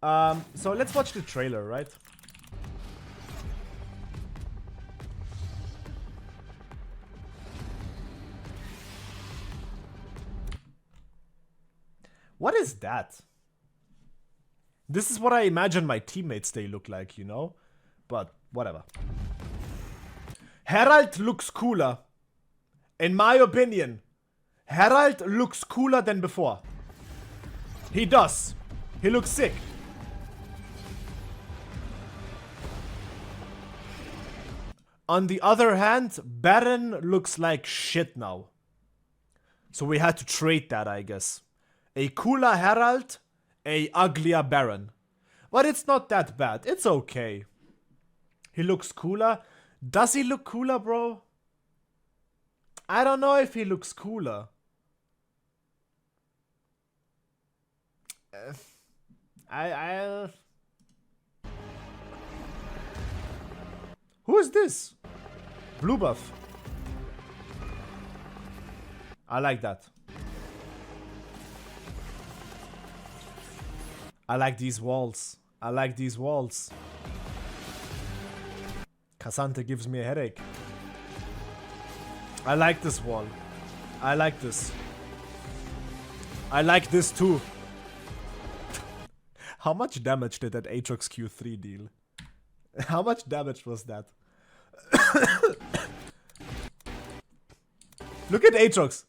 So let's watch the trailer, right? What is that? This is what I imagine my teammates they look like, you know? But whatever. Herald looks cooler. In my opinion, Herald looks cooler than before. He does. He looks sick. On the other hand, Baron looks like shit now. So we had to trade that, I guess. A cooler Herald, a uglier Baron. But it's not that bad. It's okay. He looks cooler. Does he look cooler, bro? I don't know if he looks cooler. Who is this? Blue buff. I like that. I like these walls. I like these walls. Cassante gives me a headache. I like this wall. I like this. I like this too. How much damage did that Aatrox Q3 deal? How much damage was that? Look at Aatrox.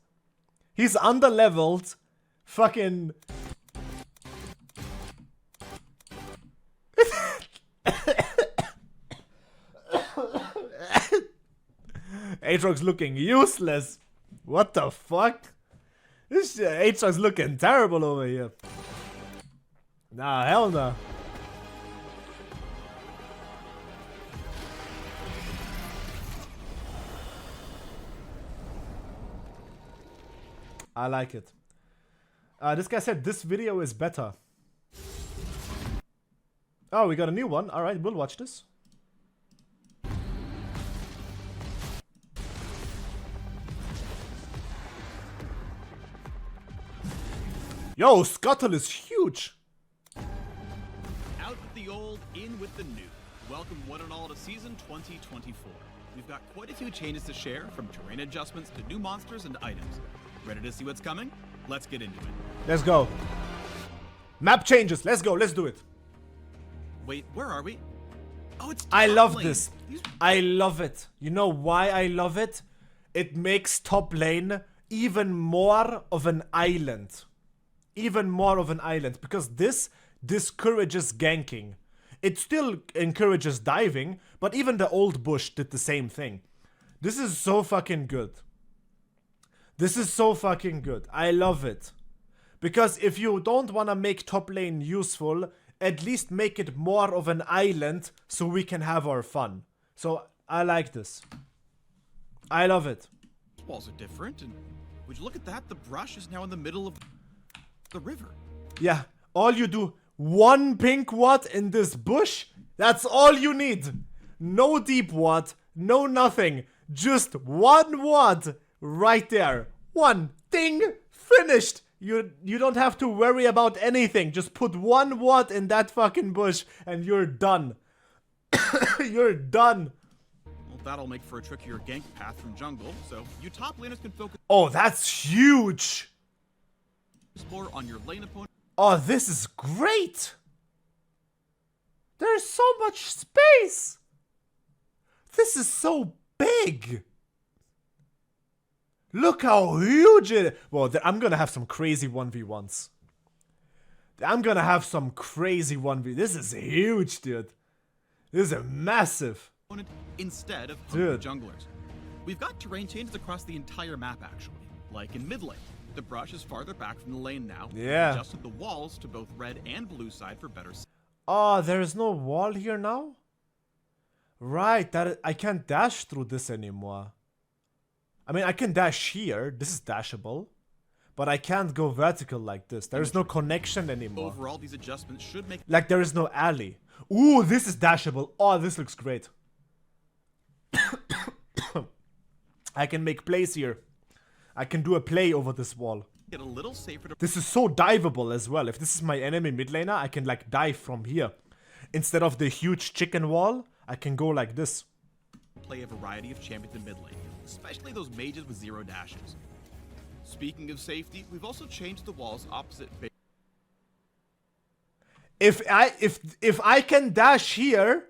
He's under-leveled. Fucking... Aatrox looking useless. What the fuck? This Aatrox looking terrible over here. Nah, hell no. I like it. This guy said this video is better. Oh, we got a new one. Alright, we'll watch this. Yo, Scuttle is huge. Out with the old, in with the new. Welcome one and all to season 2024. We've got quite a few changes to share, from terrain adjustments to new monsters and items. Ready to see what's coming? Let's get into it. Let's go. Map changes. Let's go. Let's do it. Wait, where are we? Oh, it's I top love lane. this. I love it. You know why I love it? It makes top lane even more of an island. Even more of an island. Because this discourages ganking. It still encourages diving, but even the old bush did the same thing. This is so fucking good. This is so fucking good. I love it. Because if you don't want to make top lane useful, at least make it more of an island so we can have our fun. So I like this. I love it. Walls are different, and would you look at that? The brush is now in the middle of the river. Yeah, all you do, one pink ward in this bush, that's all you need. No deep ward, no nothing. Just one ward right there. One thing finished. You don't have to worry about anything. Just put one ward in that fucking bush and you're done. You're done. Well, that'll make for a trickier gank path from jungle, so you top laners can focus Oh, that's huge. explore on your lane opponent. Oh, this is great. There's so much space. This is so big. Look how huge it is. Well, I'm gonna have some crazy 1v1s. I'm gonna have some crazy 1v. This is huge, dude. This is massive. Instead of Dude. junglers. We've got terrain changes across the entire map, actually. Like in mid lane. The brush is farther back from the lane now. Yeah. We've adjusted the walls to both red and blue side for better. Oh, there is no wall here now? Right, I can't dash through this anymore. I mean, I can dash here. This is dashable. But I can't go vertical like this. There is no connection anymore. Overall, these adjustments should make Like, there is no alley. Ooh, this is dashable. Oh, this looks great. I can make plays here. I can do a play over this wall. it a little safer to This is so diveable as well. If this is my enemy mid laner, I can like dive from here. Instead of the huge chicken wall, I can go like this. play a variety of champions in mid lane, especially those mages with 0 dashes. Speaking of safety, we've also changed the walls opposite If I can dash here,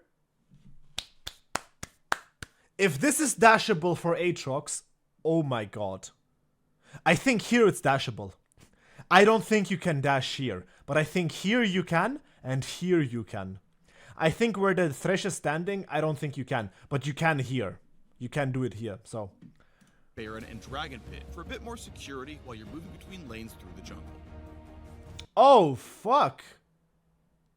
if this is dashable for Aatrox, oh my god. I think here it's dashable. I don't think you can dash here, but I think here you can, and here you can. I think where the Thresh is standing, I don't think you can, but you can here. You can do it here, so. Baron and Dragon Pit for a bit more security while you're moving between lanes through the jungle. Oh, fuck.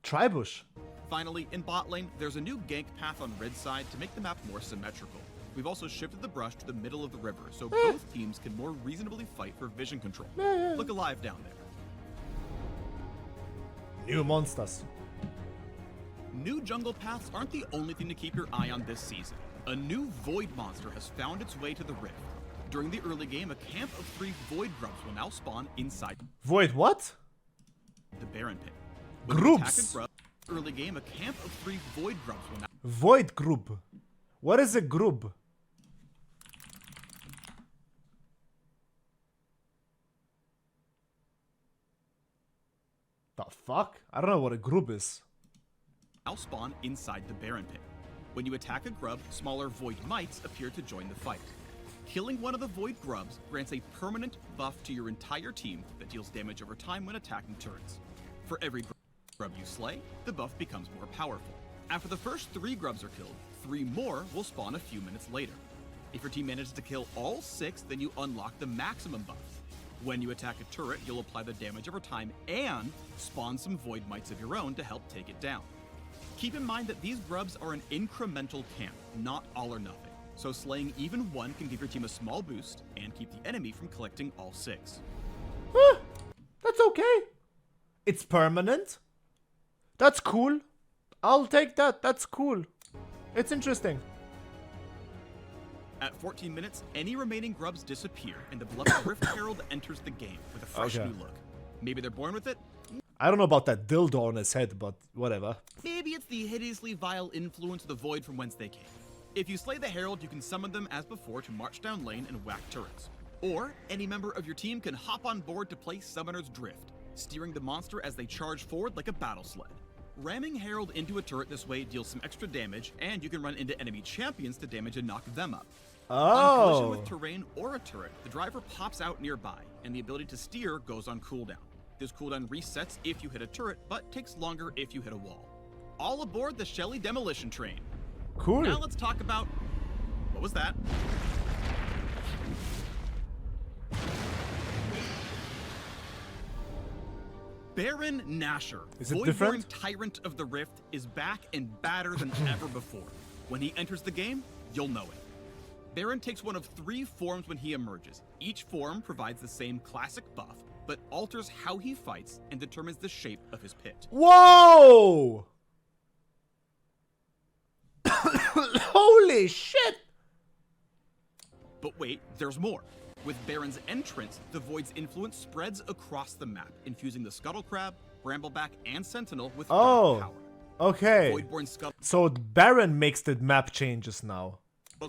Tribush. Finally, in bot lane, there's a new gank path on red side to make the map more symmetrical. We've also shifted the brush to the middle of the river, so both teams can more reasonably fight for vision control. Look alive down there. New monsters. New jungle paths aren't the only thing to keep your eye on this season. A new Void monster has found its way to the Rift. During the early game, a camp of 3 Void grubs will now spawn inside Void what? the Baron Pit. When you attack a Grubs. grub, early game, a camp of 3 Void grubs will now Void grub. What is a grub? The fuck? I don't know what a grub is. spawn inside the Baron Pit. When you attack a grub, smaller Void mites appear to join the fight. Killing one of the Void grubs grants a permanent buff to your entire team that deals damage over time when attacking turrets. For every grub you slay, the buff becomes more powerful. After the first 3 grubs are killed, 3 more will spawn a few minutes later. If your team manages to kill all 6, then you unlock the maximum buff. When you attack a turret, you'll apply the damage over time and spawn some Void mites of your own to help take it down. Keep in mind that these grubs are an incremental camp, not all or nothing. So slaying even one can give your team a small boost and keep the enemy from collecting all 6. That's okay. It's permanent. That's cool. I'll take that. That's cool. It's interesting. At 14 minutes, any remaining grubs disappear, and the beloved Rift Herald enters the game with a fresh Okay. new look. Maybe they're born with it, I don't know about that dildo on his head, but whatever. maybe it's the hideously vile influence of the Void from whence they came. If you slay the Herald, you can summon them as before to march down lane and whack turrets. Or, any member of your team can hop on board to play Summoner's Drift, steering the monster as they charge forward like a battle sled. Ramming Herald into a turret this way deals some extra damage, and you can run into enemy champions to damage and knock them up. On collision Oh. with terrain or a turret, the driver pops out nearby, and the ability to steer goes on cooldown. This cooldown resets if you hit a turret, but takes longer if you hit a wall. All aboard the Shelly Demolition Train. Cool. Now let's talk about... What was that? Baron Nashor, Is it Voidborn different? Tyrant of the Rift, is back and badder than ever before. When he enters the game, you'll know it. Baron takes one of 3 forms when he emerges. Each form provides the same classic buff, but alters how he fights and determines the shape of his pit. Whoa! Holy shit! But wait, there's more. With Baron's entrance, the Void's influence spreads across the map, infusing the Scuttle Crab, Brambleback, and Sentinel with dark power. Okay. Voidborn Scuttle So Baron makes the map changes now.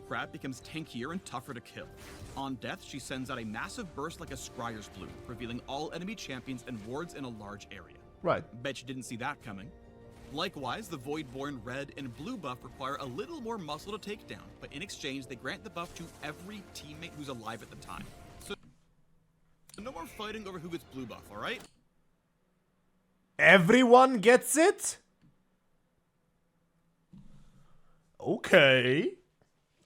Crab becomes tankier and tougher to kill. On death, she sends out a massive burst like a Scryer's Bloom, revealing all enemy champions and wards in a large area. Right. Bet you didn't see that coming. Likewise, the Voidborn red and blue buff require a little more muscle to take down, but in exchange, they grant the buff to every teammate who's alive at the time. So no more fighting over who gets blue buff, alright? Everyone gets it? Okay.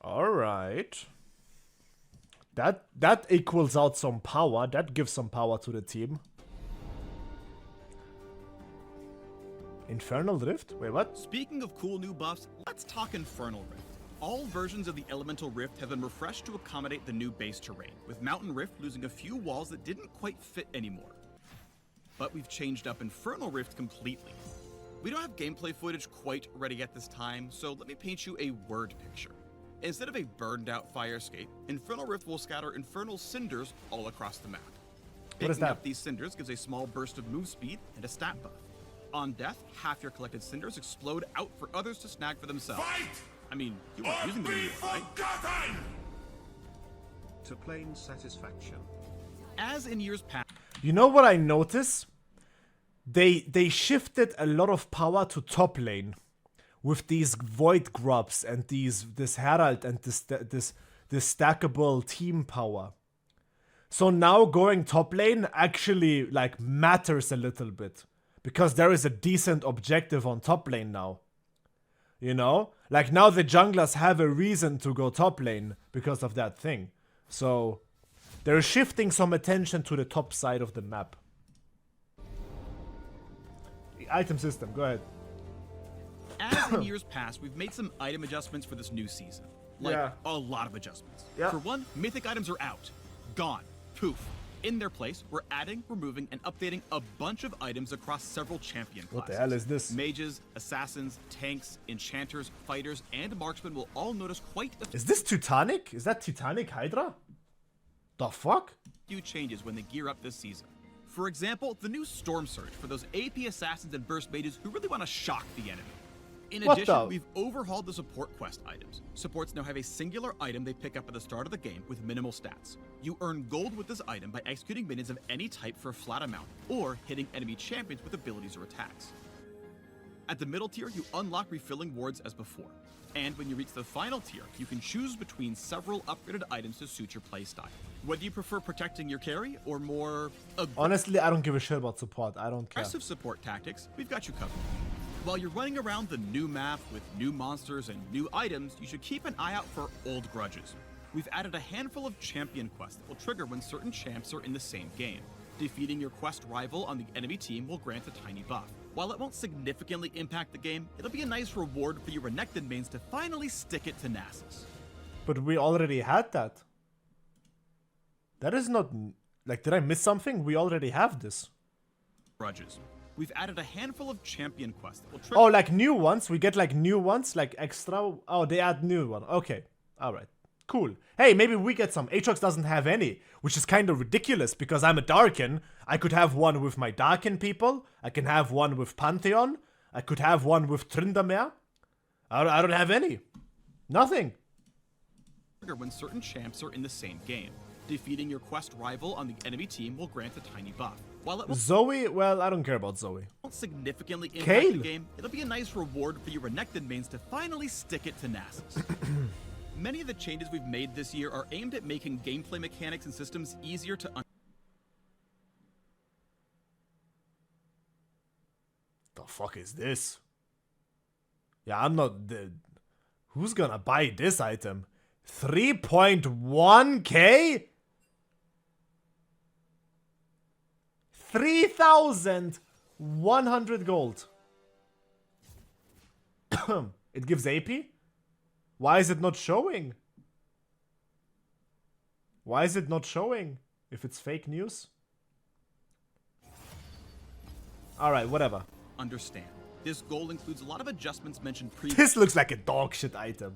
Alright. That equals out some power. That gives some power to the team. Infernal Rift? Wait, what? Speaking of cool new buffs, let's talk Infernal Rift. All versions of the Elemental Rift have been refreshed to accommodate the new base terrain, with Mountain Rift losing a few walls that didn't quite fit anymore. But we've changed up Infernal Rift completely. We don't have gameplay footage quite ready at this time, so let me paint you a word picture. Instead of a burned out fire escape, Infernal Rift will scatter infernal cinders all across the map. Picking that? up these cinders gives a small burst of move speed and a stat buff. On death, half your collected cinders explode out for others to snag for themselves. I mean, you weren't using them anymore, right? To plain satisfaction. As in years past, You know what I notice? They shifted a lot of power to top lane with these void grubs and this herald and this stackable team power. So now going top lane actually like matters a little bit because there is a decent objective on top lane now. You know? Like now the junglers have a reason to go top lane because of that thing. So they're shifting some attention to the top side of the map. Item system, go ahead. as in years past, we've made some item adjustments for this new season. Like, Yeah. a lot of adjustments. Yeah. For one, mythic items are out. Gone. Poof. In their place, we're adding, removing, and updating a bunch of items across several champion classes. What the hell is this? Mages, assassins, tanks, enchanters, fighters, and marksmen will all notice quite a Is this Titanic? Is that Titanic Hydra? The fuck? few changes when they gear up this season. For example, the new Storm Surge for those AP assassins and burst mages who really want to shock the enemy. In What addition, the- we've overhauled the support quest items. Supports now have a singular item they pick up at the start of the game with minimal stats. You earn gold with this item by executing minions of any type for a flat amount, or hitting enemy champions with abilities or attacks. At the middle tier, you unlock refilling wards as before. And when you reach the final tier, you can choose between several upgraded items to suit your playstyle. Whether you prefer protecting your carry or more Honestly, I don't give a shit about support. I don't care. aggressive support tactics, we've got you covered. While you're running around the new map with new monsters and new items, you should keep an eye out for old grudges. We've added a handful of champion quests that will trigger when certain champs are in the same game. Defeating your quest rival on the enemy team will grant a tiny buff. While it won't significantly impact the game, it'll be a nice reward for your Renekton mains to finally stick it to Nasus. But we already had that. That is not... Like, did I miss something? We already have this. Grudges. We've added a handful of champion quests that will trigger Oh, like new ones? We get like new ones? Like extra? Oh, they add new one. Okay. Alright. Cool. Hey, maybe we get some. Aatrox doesn't have any, which is kind of ridiculous because I'm a Darkin. I could have one with my Darkin people. I can have one with Pantheon. I could have one with Tryndamere. I don't have any. Nothing. when certain champs are in the same game. Defeating your quest rival on the enemy team will grant a tiny buff. While it won't Zoe? Well, I don't care about Zoe. significantly impact Kale. the game, it'll be a nice reward for your Renekton mains to finally stick it to Nasus. Many of the changes we've made this year are aimed at making gameplay mechanics and systems easier to The fuck is this? Yeah, I'm not... Who's gonna buy this item? 3.1k? 3,100 gold. It gives AP? Why is it not showing? Why is it not showing? If it's fake news? Alright, whatever. understand. This goal includes a lot of adjustments mentioned previously. This looks like a dog shit item.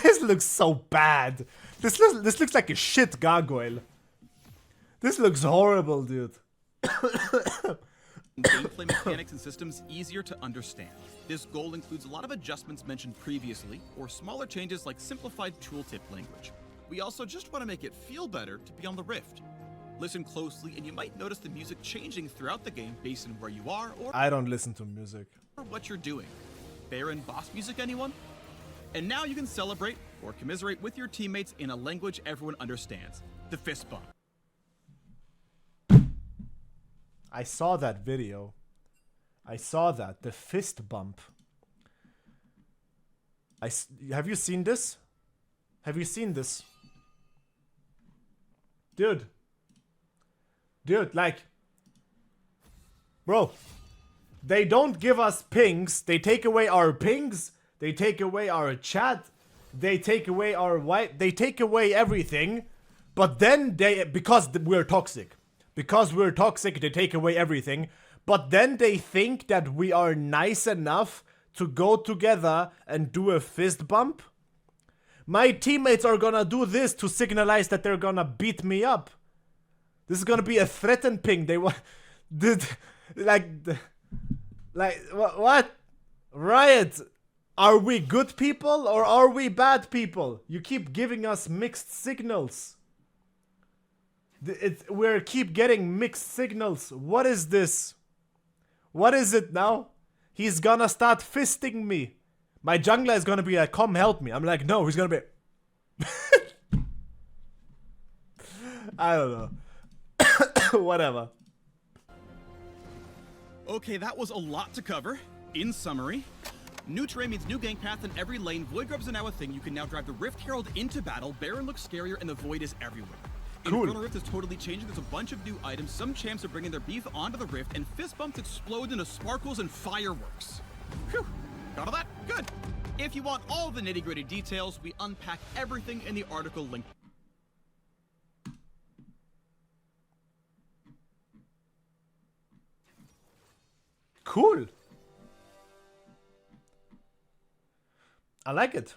This looks so bad. This looks like a shit gargoyle. This looks horrible, dude. Gameplay mechanics and systems easier to understand. This goal includes a lot of adjustments mentioned previously, or smaller changes like simplified tooltip language. We also just want to make it feel better to be on the Rift. Listen closely and you might notice the music changing throughout the game based on where you are or I don't listen to music. what you're doing. Baron boss music, anyone? And now you can celebrate or commiserate with your teammates in a language everyone understands. The fist bump. I saw that video. I saw that. The fist bump. Have you seen this? Have you seen this? Dude. Dude, like... Bro. They don't give us pings. They take away our pings. They take away our chat. They take away our white. They take away everything. But then they... Because we're toxic. Because we're toxic, they take away everything. But then they think that we are nice enough to go together and do a fist bump. My teammates are gonna do this to signalize that they're gonna beat me up. This is gonna be a threaten ping. They want, what? Riot, are we good people or are we bad people? You keep giving us mixed signals. We're keep getting mixed signals. What is this? What is it now? He's gonna start fisting me. My jungler is gonna be like, come help me. I'm like, no, he's gonna be... I don't know. Whatever. Okay, that was a lot to cover. In summary, new terrain means new gank paths in every lane. Void grubs are now a thing. You can now drive the Rift Herald into battle. Baron looks scarier and the Void is everywhere. Cool. Infernal Rift is totally changing. There's a bunch of new items. Some champs are bringing their beef onto the Rift, and fist bumps explode into sparkles and fireworks. Whew. Got all that? Good. If you want all the nitty-gritty details, we unpack everything in the article linked. Cool. I like it.